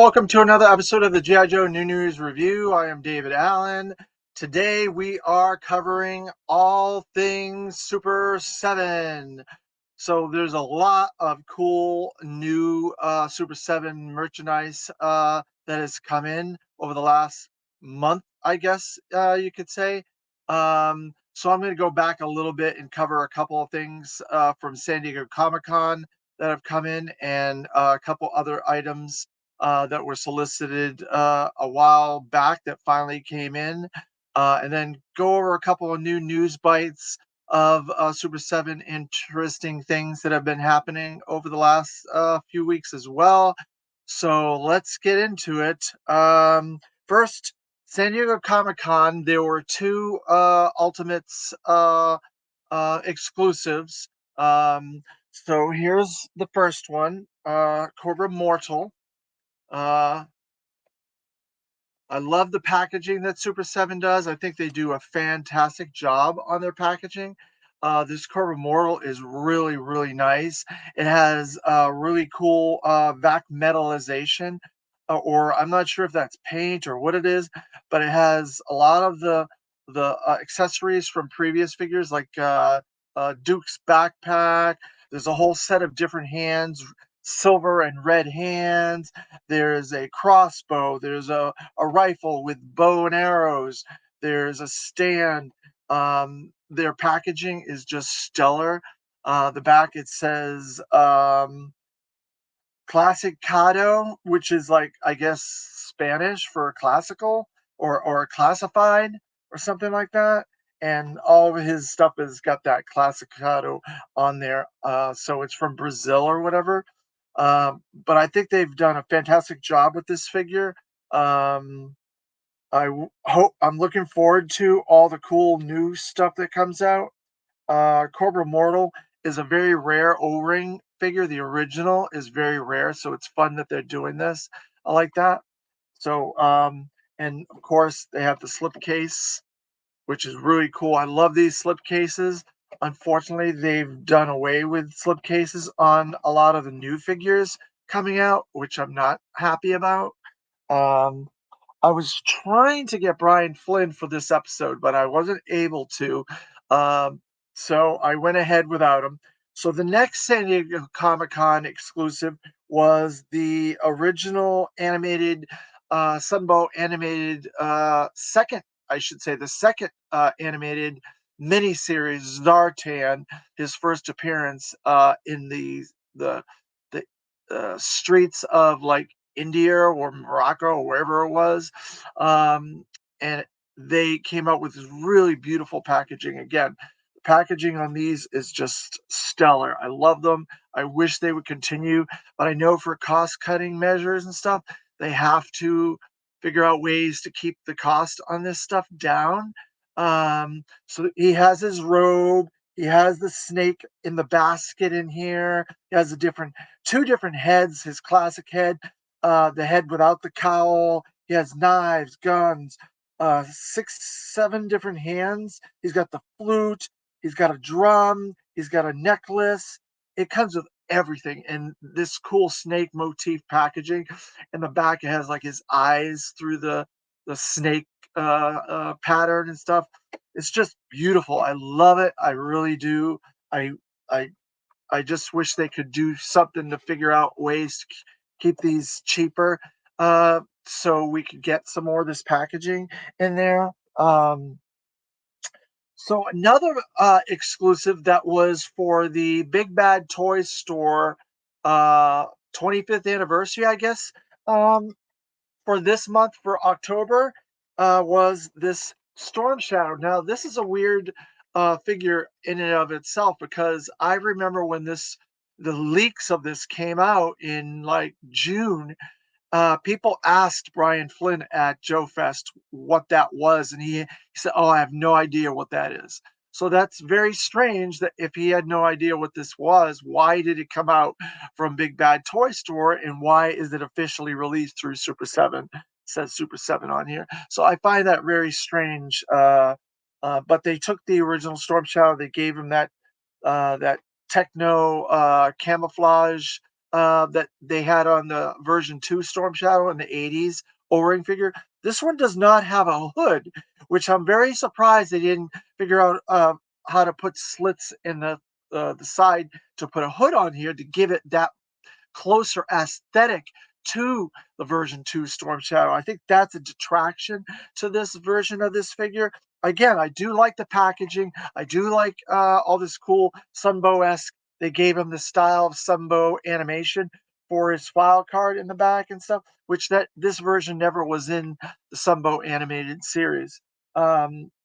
welcome to another episode of the G.I. Joe New News Review. I am David Allen. Today we are covering all things Super 7. So there's a lot of cool new Super 7 merchandise that has come in over the last month, I guess you could say. So I'm going to go back a little bit and cover a couple of things from San Diego Comic-Con that have come in, and a couple other items that were solicited a while back that finally came in, and then go over a couple of new news bites of Super 7 interesting things that have been happening over the last few weeks as well. So let's get into it. First, San Diego Comic Con, there were two Ultimates exclusives. So here's the first one, Cobra Mortal. Uh, I love the packaging that Super 7 does. I think they do a fantastic job on their packaging. This Cobra Mortal is really, really nice. It has really cool vac metallization, or I'm not sure if that's paint or what it is, but it has a lot of the accessories from previous figures, like Duke's backpack. There's a whole set of different hands, silver and red hands. There's a crossbow. There's a rifle with bow and arrows. There's a stand. Their packaging is just stellar. The back it says Clasicado, which is like, I guess, Spanish for classical or classified or something like that. And all of his stuff has got that Clasicado on there. So it's from Brazil or whatever. But I think they've done a fantastic job with this figure. Um, hope I'm looking forward to all the cool new stuff that comes out. Cobra Mortal is a very rare O-ring figure. The original is very rare, so it's fun that they're doing this. I like that. So, and of course, they have the slipcase, which is really cool. I love these slipcases. Unfortunately, they've done away with slipcases on a lot of the new figures coming out, which I'm not happy about. Um, I was trying to get Brian Flynn for this episode, but I wasn't able to. Um, so I went ahead without him. So the next San Diego Comic Con exclusive was the original animated Sunbow animated second, I should say, the second animated miniseries Zartan, his first appearance in the streets of like India or Morocco or wherever it was. And they came out with this really beautiful packaging. Again, the packaging on these is just stellar. I love them. I wish they would continue, but I know for cost cutting measures and stuff, they have to figure out ways to keep the cost on this stuff down. So he has his robe. He has the snake in the basket in here. He has a different two different heads. His classic head, the head without the cowl. He has knives, guns, six, seven different hands. He's got the flute. He's got a drum. He's got a necklace. It comes with everything, and this cool snake motif packaging. In the back, it has like his eyes through the snake pattern and stuff. It's just beautiful. I love it. I really do. I I I just wish they could do something to figure out ways to keep these cheaper, so we could get some more of this packaging in there. So another exclusive that was for the Big Bad Toy Store 25th anniversary, I guess, um, for this month for October, was this Storm Shadow. Now, this is a weird figure in and of itself because I remember when the leaks of this came out in like June. People asked Brian Flynn at Joe Fest what that was, and he said, "Oh, I have no idea what that is." So that's very strange that if he had no idea what this was, why did it come out from Big Bad Toy Store, and why is it officially released through Super 7? It says Super 7 on here. So I find that very strange. But they took the original Storm Shadow, they gave him that techno camouflage that they had on the version 2 Storm Shadow in the 80s O-ring figure. This one does not have a hood, which I'm very surprised they didn't figure out how to put slits in the side to put a hood on here to give it that closer aesthetic to the version 2 Storm Shadow. I think that's a detraction to this version of this figure. Again, I do like the packaging. I do like all this cool Sunbow-esque. They gave him the style of Sunbow animation for his file card in the back and stuff, which that this version never was in the Sunbow animated series.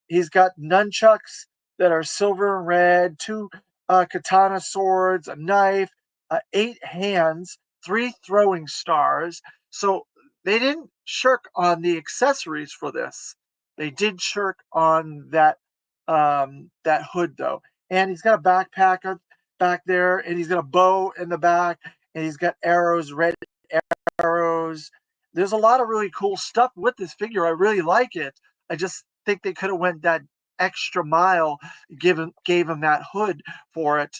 He's got nunchucks that are silver and red, two katana swords, a knife, 8 hands, 3 throwing stars. So they didn't shirk on the accessories for this. They did shirk on that hood though. And he's got a backpack back there, and he's got a bow in the back, and he's got arrows, red arrows. There's a lot of really cool stuff with this figure. I really like it. I just think they could have went that extra mile, gave him that hood for it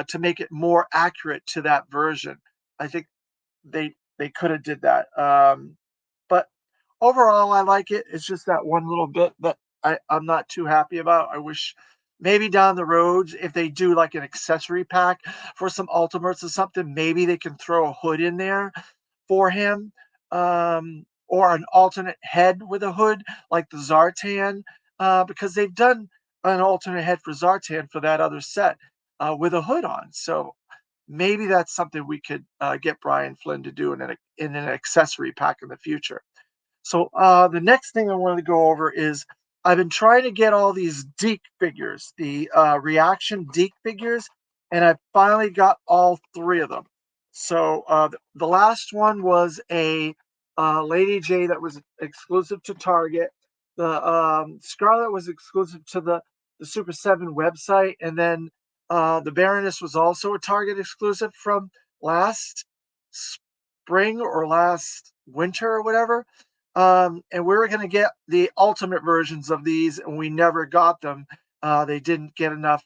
to make it more accurate to that version. I think they could have did that. But overall, I like it. It's just that one little bit that I'm not too happy about. I wish maybe down the road, if they do like an accessory pack for some Ultimates or something, maybe they can throw a hood in there for him, or an alternate head with a hood like the Zartan, because they've done an alternate head for Zartan for that other set with a hood on. So maybe that's something we could get Brian Flynn to do in an accessory pack in the future. So the next thing I wanted to go over is I've been trying to get all these Deke figures, the reaction Deke figures, and I finally got all 3 of them. So the last one was a Lady J that was exclusive to Target. The Scarlet was exclusive to the Super 7 website, and then the Baroness was also a Target exclusive from last spring or last winter or whatever. And we were going to get the ultimate versions of these, and we never got them. They didn't get enough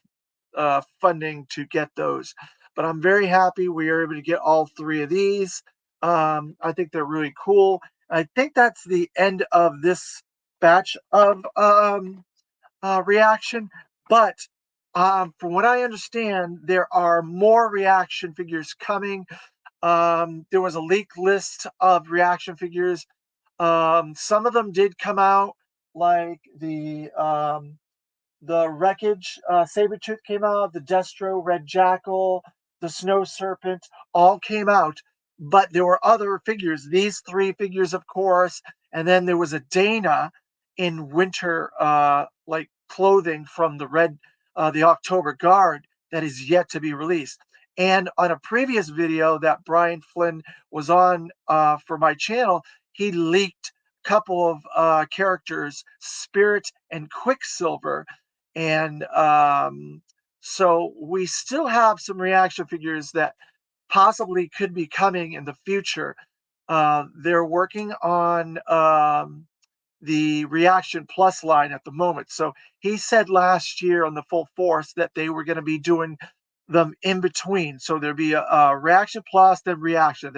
funding to get those. But I'm very happy we were able to get all 3 of these. I think they're really cool. I think that's the end of this batch of reaction. But from what I understand, there are more reaction figures coming. There was a leaked list of reaction figures. Some of them did come out, like the Wreckage Sabretooth came out, the Destro Red Jackal, the Snow Serpent, all came out. But there were other figures, these 3 figures, of course, and then there was a Dana in winter like clothing from the October Guard that is yet to be released. And on a previous video that Brian Flynn was on for my channel, he leaked a couple of characters, Spirit and Quicksilver, and so we still have some reaction figures that possibly could be coming in the future. They're working on the Reaction Plus line at the moment. So he said last year on the Full Force that they were going to be doing them in between. So there'd be a Reaction Plus, then Reaction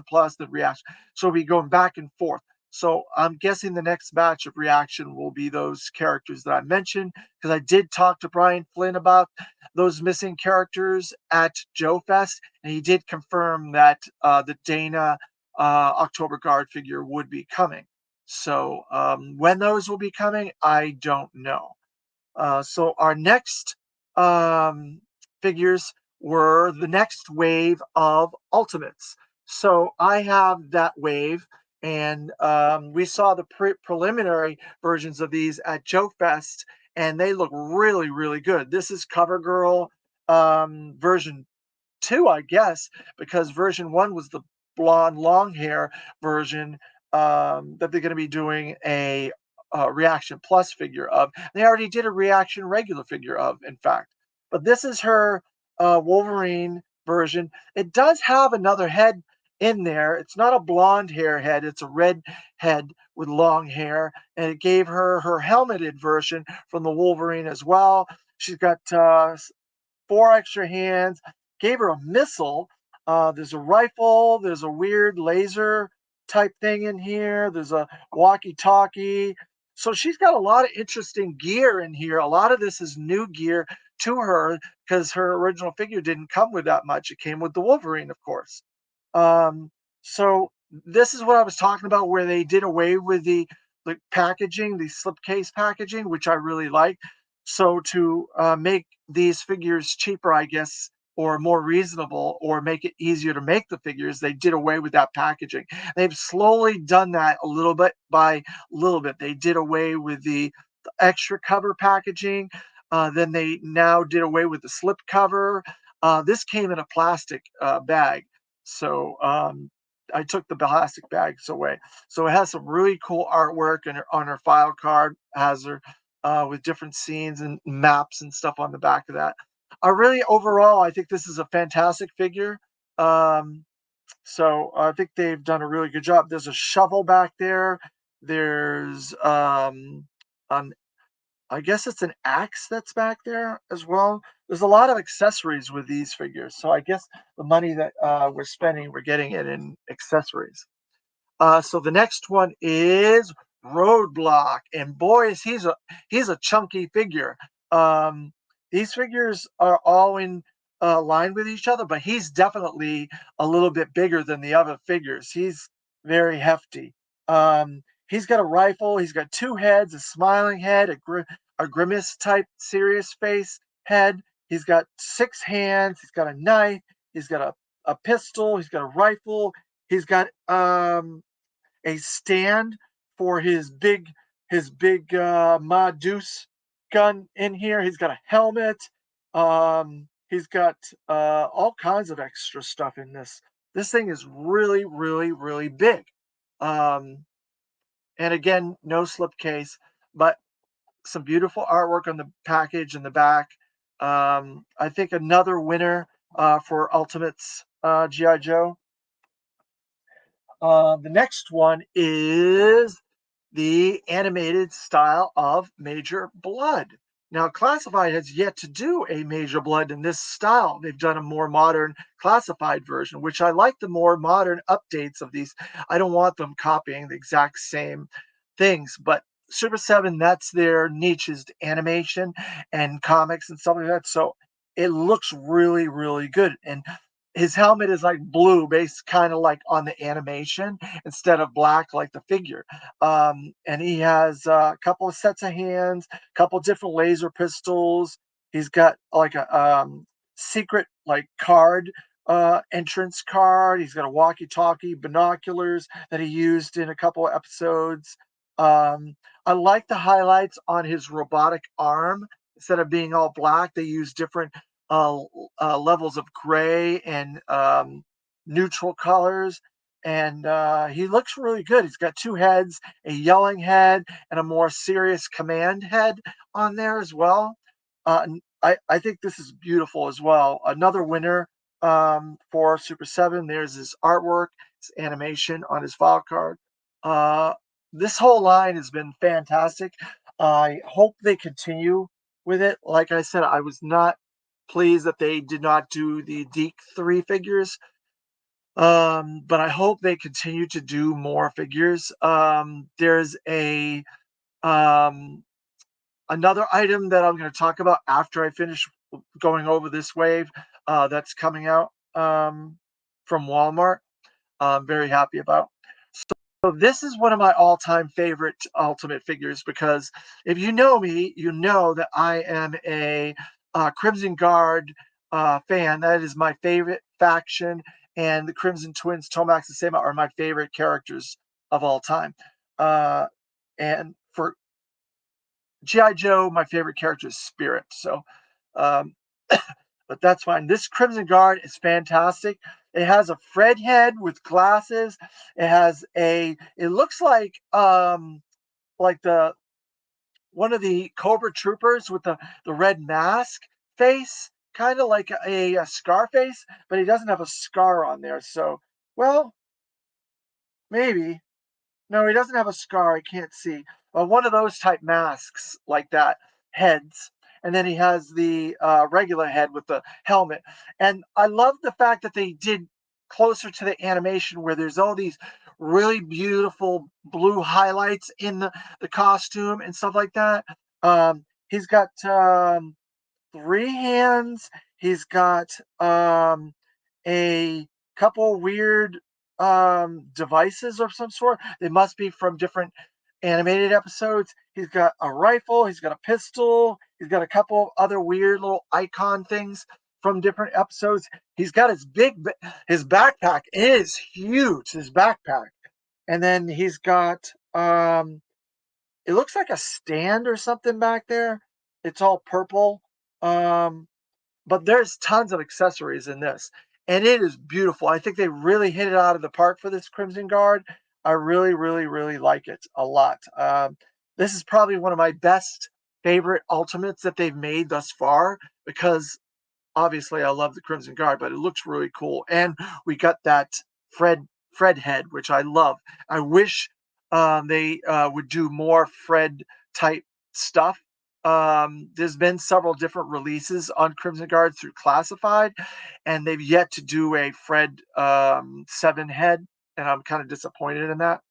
Plus, then Reaction. So we'll be going back and forth. So I'm guessing the next batch of Reaction will be those characters that I mentioned, because I did talk to Brian Flynn about those missing characters at Joe Fest, and he did confirm that the Dana October Guard figure would be coming. So when those will be coming, I don't know. So our next figures were the next wave of Ultimates. So I have that wave, and we saw the preliminary versions of these at Joe Fest, and they look really, really good. This is CoverGirl version 2, I guess, because version 1 was the blonde long hair version that they're going to be doing a Reaction Plus figure of. They already did a Reaction regular figure of, in fact. But this is her Wolverine version. It does have another head in there. It's not a blonde hair head, it's a red head with long hair. And it gave her her helmeted version from the Wolverine as well. She's got 4 extra hands, gave her a missile, There's a rifle, there's a weird laser type thing in here, there's a walkie-talkie. So she's got a lot of interesting gear in here. A lot of this is new gear to her because her original figure didn't come with that much. It came with the Wolverine, of course. Um, so this is what I was talking about, where they did away with the packaging, the slipcase packaging, which I really like. So to make these figures cheaper, I guess, or more reasonable, or make it easier to make the figures, they did away with that packaging. They've slowly done that a little bit by little bit. They did away with the extra cover packaging. Then they now did away with the slip cover. This came in a plastic bag. So I took the plastic bags away. So it has some really cool artwork and on her file card has her with different scenes and maps and stuff on the back of that. I really overall, I think this is a fantastic figure. Um, so I think they've done a really good job. There's a shovel back there. There's an I guess it's an axe that's back there as well. There's a lot of accessories with these figures. So I guess the money that we're spending, we're getting it in accessories. So the next one is Roadblock, and boy, is he's a chunky figure. Um, these figures are all in line with each other, but he's definitely a little bit bigger than the other figures. He's very hefty. He's got a rifle. He's got two heads: a smiling head, a grimace type serious face head. He's got six hands. He's got a knife. He's got a pistol. He's got a rifle. He's got a stand for his big Ma Deuce gun in here. He's got a helmet. He's got all kinds of extra stuff in this. This thing is really, really, really big. Um, and again, no slipcase, but some beautiful artwork on the package in the back. I think another winner for Ultimates G.I. Joe. The next one is the animated style of Major Blood. Now, Classified has yet to do a Major Blood in this style. They've done a more modern Classified version, which I like the more modern updates of these. I don't want them copying the exact same things, but Super 7, that's their niche is animation and comics and stuff like that. So it looks really, really good. And his helmet is like blue, based kind of like on the animation instead of black like the figure. And he has a couple of sets of hands, a couple of different laser pistols. He's got like a secret like card entrance card. He's got a walkie-talkie, binoculars that he used in a couple of episodes. I like the highlights on his robotic arm. Instead of being all black, they use different uh, levels of gray and neutral colors. And he looks really good. He's got two heads, a yelling head and a more serious command head on there as well. I think this is beautiful as well. Another winner for Super 7. There's his artwork, his animation on his file card. Uh, this whole line has been fantastic. I hope they continue with it. Like I said, I was not pleased that they did not do the Deke 3 figures. But I hope they continue to do more figures. There's a um, another item that I'm going to talk about after I finish going over this wave that's coming out from Walmart. I'm very happy about. So this is one of my all-time favorite Ultimate figures because if you know me, you know that I am a Crimson Guard fan. That is my favorite faction, and the Crimson Twins, Tomax and Sama, are my favorite characters of all time. Uh, and for G.I. Joe, my favorite character is Spirit. So, um, but that's fine. This Crimson Guard is fantastic. It has a Fred head with glasses. It has a. It looks like the one of the Cobra Troopers with the red mask face, kind of like a Scarface, but he doesn't have a scar on there. So, well, maybe. No, he doesn't have a scar. I can't see. One of those type masks like that, heads. And then he has the regular head with the helmet. And I love the fact that they did closer to the animation where there's all these really beautiful blue highlights in the costume and stuff like that. He's got 3 hands. He's got, a couple weird, devices of some sort. They must be from different animated episodes. He's got a rifle, he's got a pistol, he's got a couple other weird little icon things from different episodes. He's got his backpack is huge, his backpack. And then he's got, it looks like a stand or something back there. It's all purple. Um, but there's tons of accessories in this, and it is beautiful. I think they really hit it out of the park for this Crimson Guard. I really, really, really like it a lot. This is probably one of my best favorite ultimates that they've made thus far because obviously I love the Crimson Guard, but it looks really cool. And we got that Fred head, which I love. I wish they would do more Fred type stuff. There's been several different releases on Crimson Guard through Classified, and they've yet to do a Fred 7 head, and I'm kind of disappointed in that.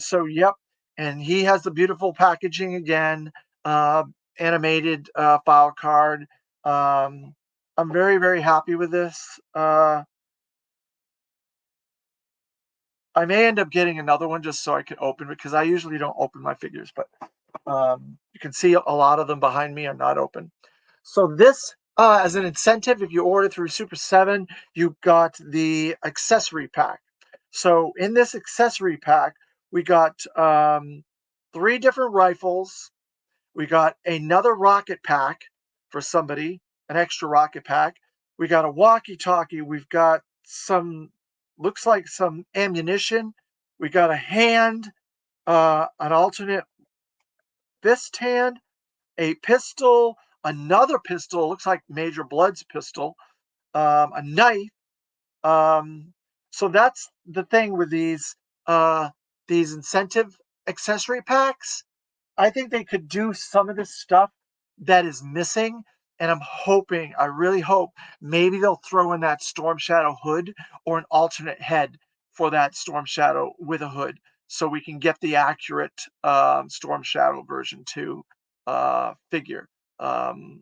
So yep, and he has the beautiful packaging again, uh, animated file card. Um, I'm very, very happy with this. I may end up getting another one just so I can open it because I usually don't open my figures, but you can see a lot of them behind me are not open. So this, as an incentive, if you order through Super 7, you got the accessory pack. So in this accessory pack, we got 3 different rifles. We got another rocket pack for somebody, an extra rocket pack. We got a walkie-talkie. We've got some, looks like some ammunition. We got a hand, an alternate fist hand, a pistol, another pistol, looks like Major Blood's pistol, a knife. Um, so that's the thing with these incentive accessory packs. I think they could do some of this stuff that is missing, and I'm hoping, I really hope, maybe they'll throw in that Storm Shadow hood or an alternate head for that Storm Shadow with a hood, so we can get the accurate Storm Shadow version 2 figure. Um,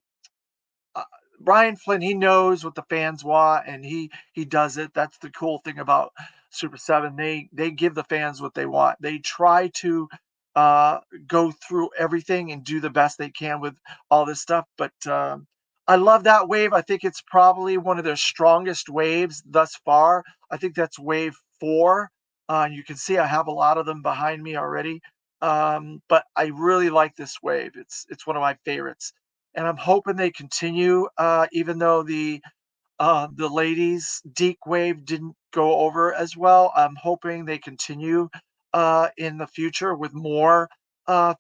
uh, Brian Flynn, he knows what the fans want, and he does it. That's the cool thing about Super Seven. They give the fans what they want. They try to uh, go through everything and do the best they can with all this stuff. But I love that wave. I think it's probably one of their strongest waves thus far. I think that's wave 4. You can see I have a lot of them behind me already. But I really like this wave. It's one of my favorites, and I'm hoping they continue. Even though the ladies Deke wave didn't go over as well, I'm hoping they continue in the future with more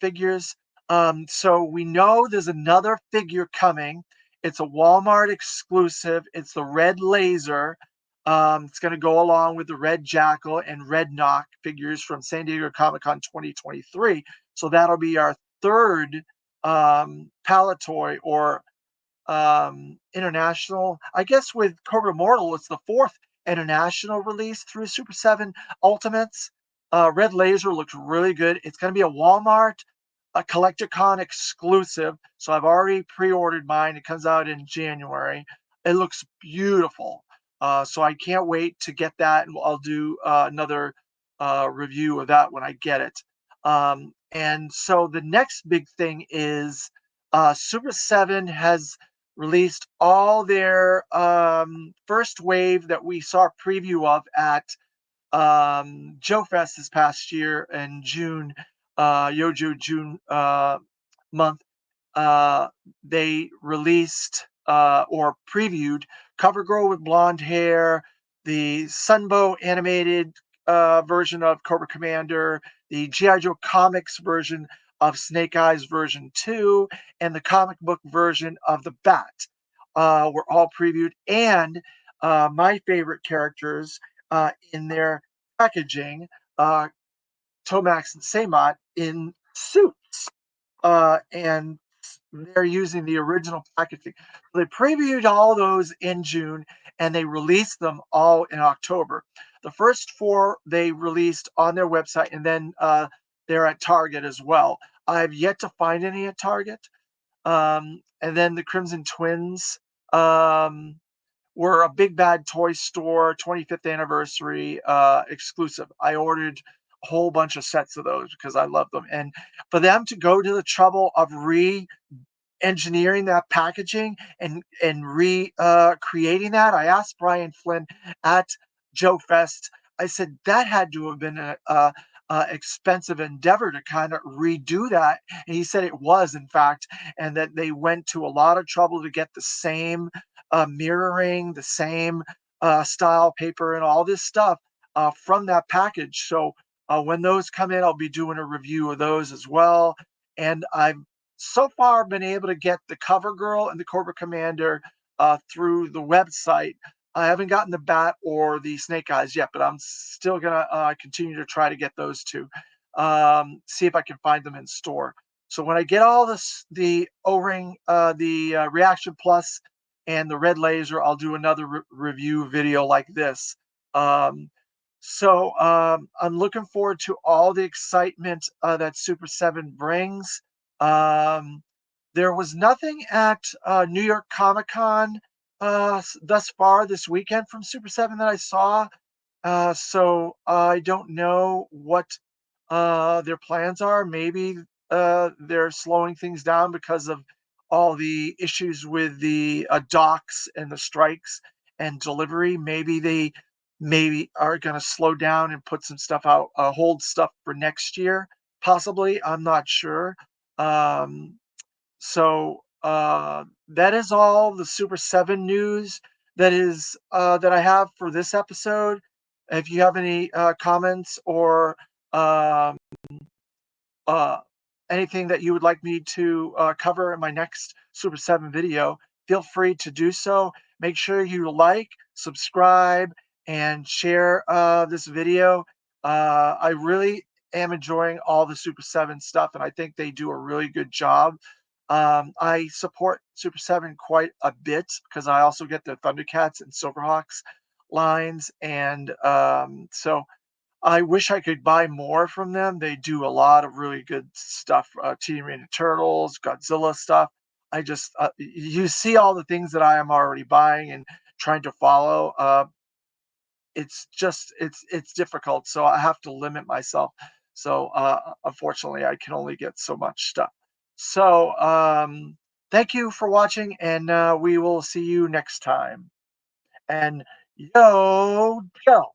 figures. So we know there's another figure coming. It's a Walmart exclusive. It's the Red Laser. It's going to go along with the Red Jackal and Red Knock figures from San Diego Comic Con 2023. So that'll be our third palette toy or international. I guess with Cobra Mortal, it's the 4th international release through Super 7 Ultimates. Red Laser looks really good. It's going to be a Walmart, a CollectorCon exclusive. So I've already pre-ordered mine. It comes out in January. It looks beautiful. So I can't wait to get that, and I'll do another review of that when I get it. And so the next big thing is Super 7 has released all their first wave that we saw a preview of at Joe Fest this past year in June, Yojo June month. uh, they released or previewed CoverGirl with blonde hair, the Sunbow animated version of Cobra Commander, the G.I. Joe comics version of Snake Eyes version 2, and the comic book version of the Bat were all previewed. And my favorite characters in their packaging, uh, Tomax and Samot in suits. And they're using the original packaging. They previewed all those in June and they released them all in October. The first four they released on their website, and then they're at Target as well. I've yet to find any at Target. And then the Crimson Twins um, were a Big Bad Toy Store 25th anniversary exclusive. I ordered a whole bunch of sets of those because I love them. And for them to go to the trouble of engineering that packaging and creating that. I asked Brian Flynn at Joe Fest. I said that had to have been a expensive endeavor to kind of redo that, and he said it was, in fact, and that they went to a lot of trouble to get the same mirroring, the same style paper, and all this stuff from that package. So when those come in, I'll be doing a review of those as well. And I've so far been able to get the Cover Girl and the Cobra Commander through the website. I haven't gotten the Bat or the Snake Eyes yet, but I'm still gonna continue to try to get those two. See if I can find them in store. So when I get all this, the O-ring, the Reaction Plus, and the Red Laser, I'll do another review video like this. Um, I'm looking forward to all the excitement that Super 7 brings. Um, there was nothing at New York Comic Con thus far this weekend from Super 7 that I saw. So I don't know what their plans are. Maybe they're slowing things down because of all the issues with the docks and the strikes and delivery. Maybe they maybe are going to slow down and put some stuff out, hold stuff for next year, possibly. I'm not sure. Um, that is all the Super 7 news that I have for this episode. If you have any comments or um, uh, anything that you would like me to cover in my next Super 7 video, feel free to do so. Make sure you like, subscribe, and share this video. I really am enjoying all the Super 7 stuff, and I think they do a really good job. I support Super 7 quite a bit because I also get the Thundercats and Silverhawks lines, and so I wish I could buy more from them. They do a lot of really good stuff, Teenage Mutant Turtles, Godzilla stuff. I just you see all the things that I am already buying and trying to follow. It's just it's difficult, so I have to limit myself. So unfortunately, I can only get so much stuff. So thank you for watching, and we will see you next time. And yo, go.